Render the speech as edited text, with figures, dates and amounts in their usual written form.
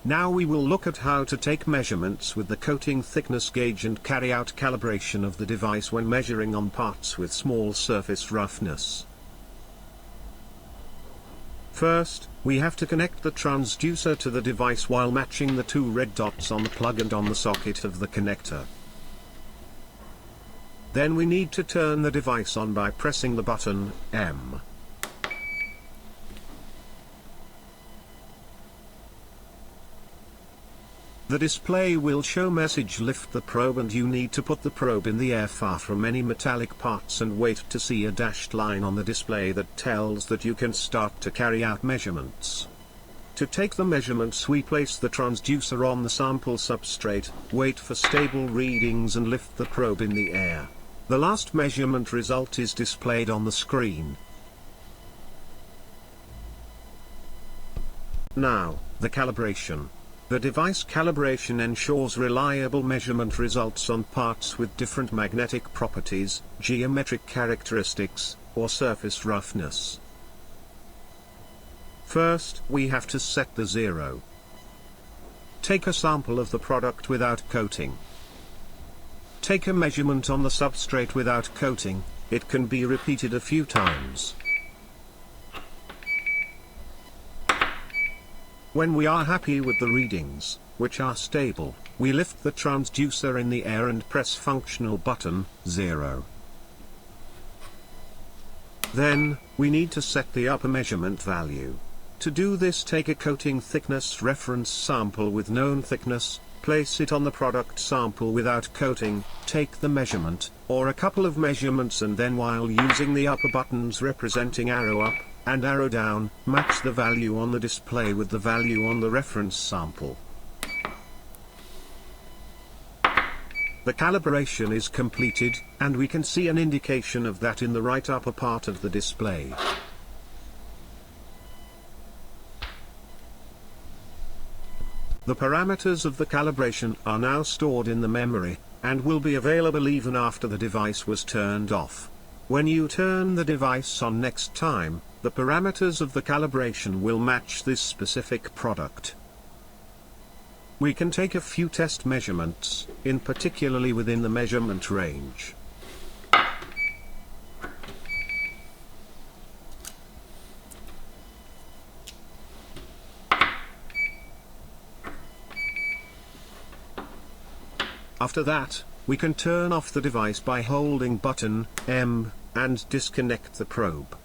Now we will look at how to take measurements with the coating thickness gauge and carry out calibration of the device when measuring on parts with small surface roughness. First, we have to connect the transducer to the device while matching the two red dots on the plug and on the socket of the connector. Then we need to turn the device on by pressing the button M. The display will show message lift the probe, and you need to put the probe in the air far from any metallic parts and wait to see a dashed line on the display that tells that you can start to carry out measurements. To take the measurements, we place the transducer on the sample substrate, wait for stable readings and lift the probe in the air. The last measurement result is displayed on the screen. Now, the calibration. The device calibration ensures reliable measurement results on parts with different magnetic properties, geometric characteristics, or surface roughness. First, we have to set the zero. Take a sample of the product without coating. Take a measurement on the substrate without coating. It can be repeated a few times. When we are happy with the readings, which are stable, we lift the transducer in the air and press functional button 0. Then, we need to set the upper measurement value. To do this, take a coating thickness reference sample with known thickness, place it on the product sample without coating, take the measurement, or a couple of measurements, and then while using the upper buttons representing arrow up and arrow down, match the value on the display with the value on the reference sample. The calibration is completed, and we can see an indication of that in the right upper part of the display. The parameters of the calibration are now stored in the memory, and will be available even after the device was turned off. When you turn the device on next time, the parameters of the calibration will match this specific product. We can take a few test measurements, in particularly within the measurement range. After that, we can turn off the device by holding button M and disconnect the probe.